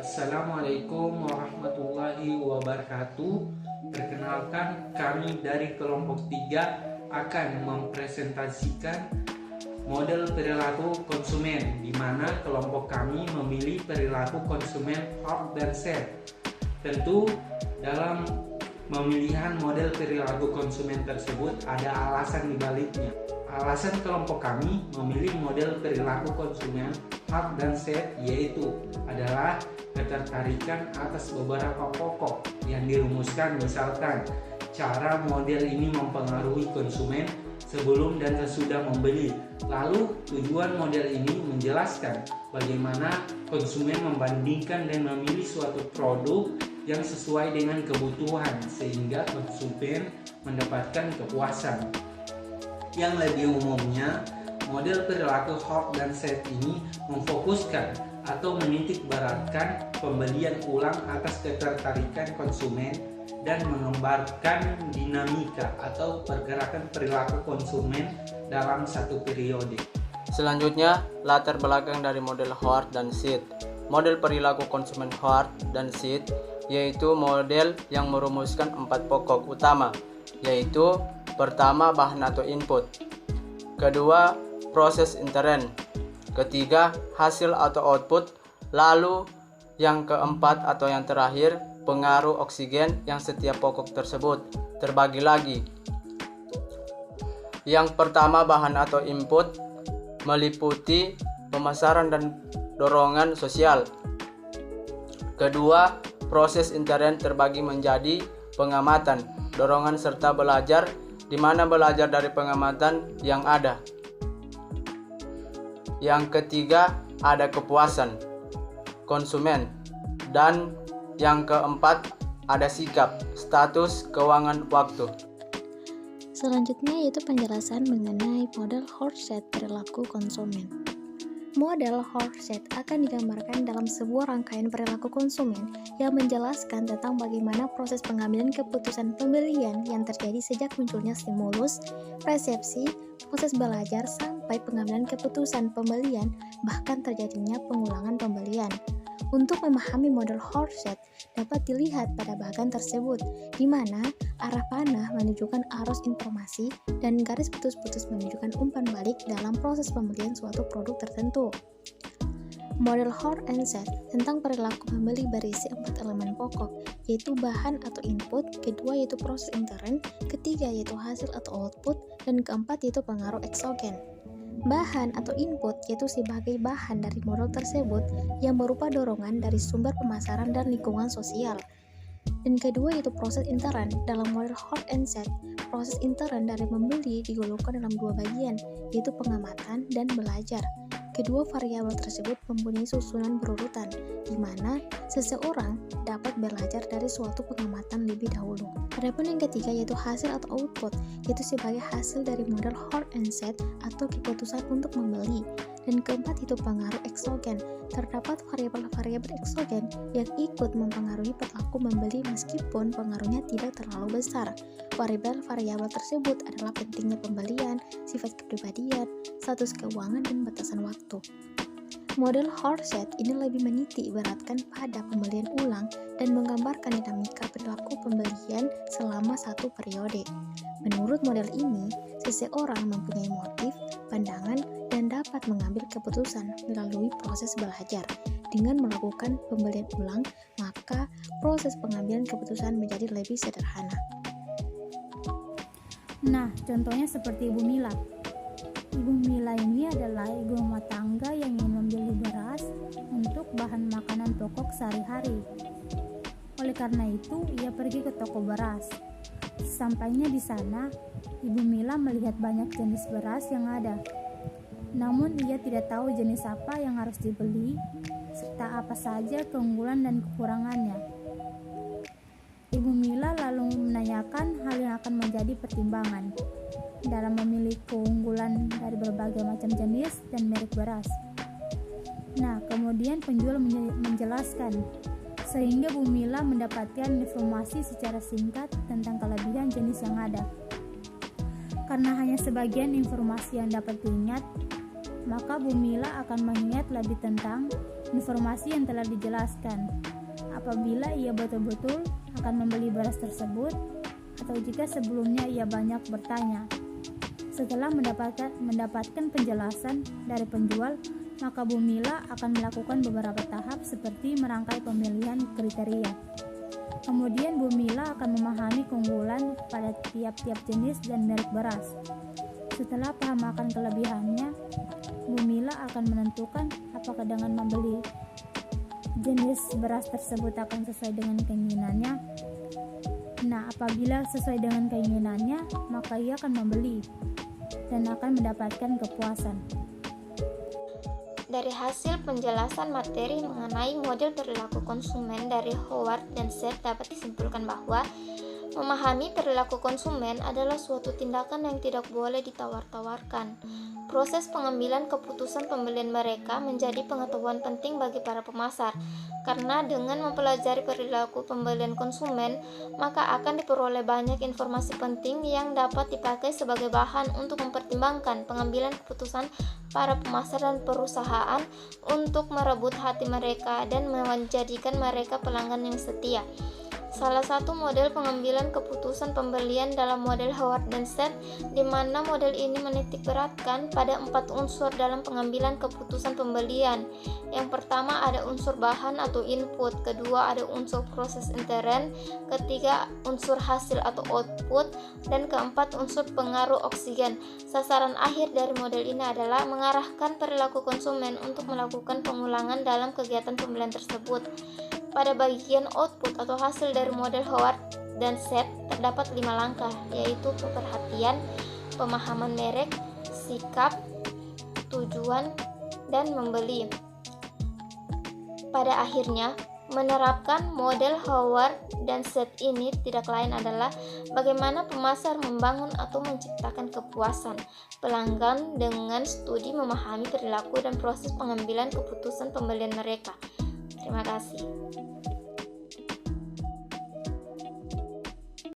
Assalamualaikum warahmatullahi wabarakatuh. Perkenalkan, kami dari kelompok 3 akan mempresentasikan model perilaku konsumen, di mana kelompok kami memilih perilaku konsumen hot dan set. Tentu dalam pemilihan model perilaku konsumen tersebut ada alasan dibaliknya. Alasan kelompok kami memilih model perilaku konsumen hot dan set yaitu adalah ketertarikan atas beberapa pokok yang dirumuskan, misalkan cara model ini mempengaruhi konsumen sebelum dan sesudah membeli. Lalu tujuan model ini menjelaskan bagaimana konsumen membandingkan dan memilih suatu produk yang sesuai dengan kebutuhan sehingga konsumen mendapatkan kepuasan. Yang lebih umumnya, model perilaku hot dan set ini memfokuskan atau menitik beratkan pembelian ulang atas ketertarikan konsumen dan menggambarkan dinamika atau pergerakan perilaku konsumen dalam satu periode. Selanjutnya, latar belakang dari model hot dan set. Model perilaku konsumen hot dan set yaitu model yang merumuskan 4 pokok utama, yaitu pertama, bahan atau input, kedua, proses intern, ketiga, hasil atau output, lalu yang keempat atau yang terakhir, pengaruh oksigen yang setiap pokok tersebut terbagi lagi. Yang pertama, bahan atau input meliputi pemasaran dan dorongan sosial. Kedua, proses intern terbagi menjadi pengamatan, dorongan serta belajar, di mana belajar dari pengamatan yang ada. Yang ketiga, ada kepuasan konsumen, dan yang keempat, ada sikap, status, keuangan, waktu. Selanjutnya yaitu penjelasan mengenai model Horset perilaku konsumen. Model Horset akan digambarkan dalam sebuah rangkaian perilaku konsumen yang menjelaskan tentang bagaimana proses pengambilan keputusan pembelian yang terjadi sejak munculnya stimulus, persepsi, proses belajar, sampai pengambilan keputusan pembelian, bahkan terjadinya pengulangan pembelian. Untuk memahami model Horset dapat dilihat pada bagan tersebut, di mana arah panah menunjukkan arus informasi dan garis putus-putus menunjukkan umpan balik dalam proses pembelian suatu produk tertentu. Model Hot and Set tentang perilaku pembeli berisi 4 elemen pokok, yaitu bahan atau input, kedua yaitu proses intern, ketiga yaitu hasil atau output, dan keempat yaitu pengaruh eksogen. Bahan atau input yaitu sebagai bahan dari model tersebut yang berupa dorongan dari sumber pemasaran dan lingkungan sosial. Dan kedua yaitu proses intern. Dalam model Hot and Set, proses intern dari membeli digolongkan dalam 2 bagian, yaitu pengamatan dan belajar. Kedua variabel tersebut mempunyai susunan berurutan, di mana seseorang dapat belajar dari suatu pengamatan lebih dahulu. Adapun yang ketiga yaitu hasil atau output, yaitu sebagai hasil dari model Hot and Set atau keputusan untuk membeli. Dan keempat itu pengaruh eksogen. Terdapat variabel-variabel eksogen yang ikut mempengaruhi perilaku membeli meskipun pengaruhnya tidak terlalu besar. Variabel-variabel tersebut adalah pentingnya pembelian, sifat kepribadian, status keuangan, dan batasan waktu. Model Horset ini lebih menitik beratkan pada pembelian ulang dan menggambarkan dinamika perilaku pembelian selama satu periode. Menurut model ini, seseorang mempunyai motif, pandangan, dan dapat mengambil keputusan melalui proses belajar. Dengan melakukan pembelian ulang, maka proses pengambilan keputusan menjadi lebih sederhana. Nah, contohnya seperti Ibu Mila. Ibu Mila ini adalah ibu rumah tangga yang ingin membeli beras untuk bahan makanan pokok sehari-hari. Oleh karena itu, ia pergi ke toko beras. Sampainya di sana, Ibu Mila melihat banyak jenis beras yang ada. Namun ia tidak tahu jenis apa yang harus dibeli, serta apa saja keunggulan dan kekurangannya. Ibu Mila lalu menanyakan hal yang akan menjadi pertimbangan dalam memilih keunggulan dari berbagai macam jenis dan merek beras. Nah, kemudian penjual menjelaskan, sehingga Bu Mila mendapatkan informasi secara singkat tentang kelebihan jenis yang ada. Karena hanya sebagian informasi yang dapat diingat, maka Bumila akan mengingat lebih tentang informasi yang telah dijelaskan. Apabila ia betul-betul akan membeli beras tersebut, atau jika sebelumnya ia banyak bertanya. Setelah mendapatkan penjelasan dari penjual, maka Bumila akan melakukan beberapa tahap seperti merangkai pemilihan kriteria. Kemudian Bumila akan memahami keunggulan pada tiap-tiap jenis dan merek beras. Setelah paham akan kelebihannya, Bumila akan menentukan apakah dengan membeli jenis beras tersebut akan sesuai dengan keinginannya. Nah, apabila sesuai dengan keinginannya, maka ia akan membeli dan akan mendapatkan kepuasan. Dari hasil penjelasan materi mengenai model perilaku konsumen dari Howard dan Seth dapat disimpulkan bahwa memahami perilaku konsumen adalah suatu tindakan yang tidak boleh ditawar-tawarkan. Proses pengambilan keputusan pembelian mereka menjadi pengetahuan penting bagi para pemasar, karena dengan mempelajari perilaku pembelian konsumen, maka akan diperoleh banyak informasi penting yang dapat dipakai sebagai bahan untuk mempertimbangkan pengambilan keputusan para pemasar dan perusahaan untuk merebut hati mereka dan menjadikan mereka pelanggan yang setia. Salah satu model pengambilan keputusan pembelian dalam model Howard dan Seth, di mana model ini menitik beratkan pada 4 unsur dalam pengambilan keputusan pembelian. Yang pertama ada unsur bahan atau input, kedua ada unsur proses intern, ketiga unsur hasil atau output, dan keempat unsur pengaruh oksigen. Sasaran akhir dari model ini adalah mengarahkan perilaku konsumen untuk melakukan pengulangan dalam kegiatan pembelian tersebut. Pada bagian output atau hasil dari model Howard dan Seth terdapat 5 langkah, yaitu perhatian, pemahaman merek, sikap, tujuan, dan membeli. Pada akhirnya, menerapkan model Howard dan Seth ini tidak lain adalah bagaimana pemasar membangun atau menciptakan kepuasan pelanggan dengan studi memahami perilaku dan proses pengambilan keputusan pembelian mereka. Terima kasih.